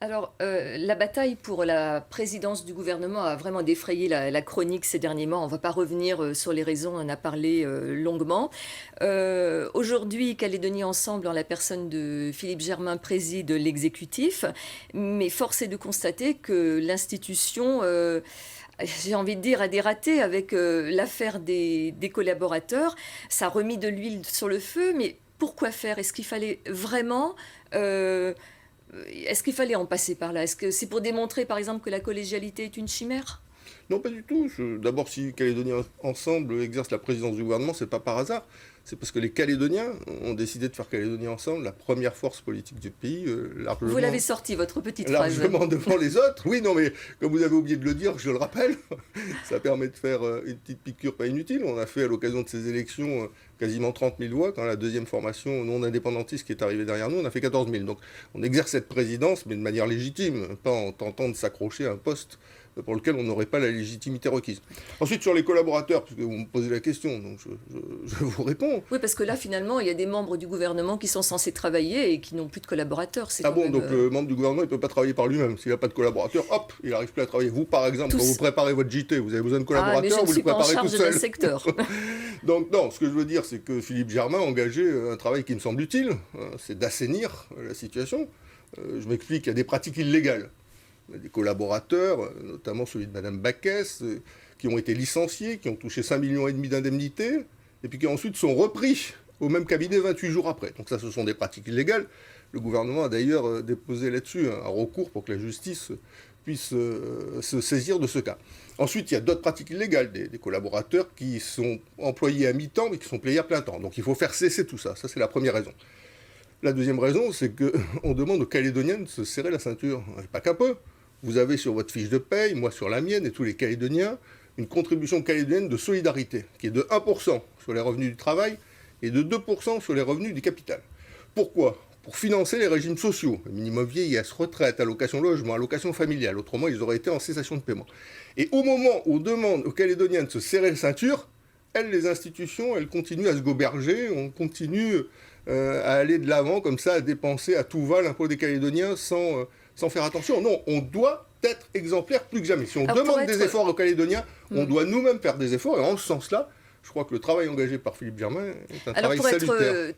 Alors, la bataille pour la présidence du gouvernement a vraiment défrayé la chronique ces derniers mois. On ne va pas revenir sur les raisons, on en a parlé longuement. Aujourd'hui, Calédonie Ensemble, en la personne de Philippe Germain, préside l'exécutif, mais force est de constater que l'institution, j'ai envie de dire, a des ratés avec l'affaire des collaborateurs. Ça a remis de l'huile sur le feu, mais pourquoi faire? Est-ce qu'il fallait vraiment... euh, est-ce qu'il fallait en passer par là? Est-ce que c'est pour démontrer, par exemple, que la collégialité est une chimère? Non, pas du tout. D'abord, si Calédoniens Ensemble exerce la présidence du gouvernement, c'est pas par hasard. C'est parce que les Calédoniens ont décidé de faire Calédonie Ensemble la première force politique du pays, Vous largement, l'avez sorti, votre petite phrase. largement devant les autres. Oui, non, mais comme vous avez oublié de le dire, je le rappelle, ça permet de faire une petite piqûre pas inutile. On a fait à l'occasion de ces élections quasiment 30 000 voix. Quand la deuxième formation non indépendantiste qui est arrivée derrière nous, on a fait 14 000. Donc on exerce cette présidence, mais de manière légitime, pas en tentant de s'accrocher à un poste pour lequel on n'aurait pas la légitimité requise. Ensuite, sur les collaborateurs, puisque vous me posez la question, donc je vous réponds. Oui, parce que là, finalement, il y a des membres du gouvernement qui sont censés travailler et qui n'ont plus de collaborateurs. C'est Ah quand bon, même donc le membre du gouvernement, il ne peut pas travailler par lui-même. S'il n'a pas de collaborateur, hop, il n'arrive plus à travailler. Vous, par exemple, quand vous tous. préparez votre JT, vous avez besoin de Ah, mais je collaborateurs, ne vous le suis pas en préparez tout charge d'un seul. secteur. Donc non, ce que je veux dire, c'est que Philippe Germain a engagé un travail qui me semble utile, c'est d'assainir la situation. Je m'explique, il y a des pratiques illégales. Il y a des collaborateurs, notamment celui de Madame Baquès, qui ont été licenciés, qui ont touché 5,5 millions d'indemnités, et puis qui ensuite sont repris au même cabinet 28 jours après. Donc ça, ce sont des pratiques illégales. Le gouvernement a d'ailleurs déposé là-dessus un recours pour que la justice puisse se saisir de ce cas. Ensuite, il y a d'autres pratiques illégales, des collaborateurs qui sont employés à mi-temps, mais qui sont payés à plein temps. Donc il faut faire cesser tout ça. Ça, c'est la première raison. La deuxième raison, c'est qu'on demande aux Calédoniens de se serrer la ceinture. Et pas qu'un peu. Vous avez sur votre fiche de paye, moi sur la mienne et tous les Calédoniens, une contribution calédonienne de solidarité qui est de 1% sur les revenus du travail et de 2% sur les revenus du capital. Pourquoi? Pour financer les régimes sociaux, le minimum vieillesse, retraite, allocation logement, allocation familiale. Autrement, ils auraient été en cessation de paiement. Et au moment où on demande aux Calédoniens de se serrer la ceinture, elles, les institutions, elles continuent à se goberger, on continue à aller de l'avant comme ça, à dépenser à tout va l'impôt des Calédoniens sans faire attention. Non, on doit être exemplaire plus que jamais. Si on Alors, demande des efforts aux Calédoniens, on doit nous-mêmes faire des efforts. Et en ce sens-là, je crois que le travail engagé par Philippe Germain est un Alors, travail pour être salutaire.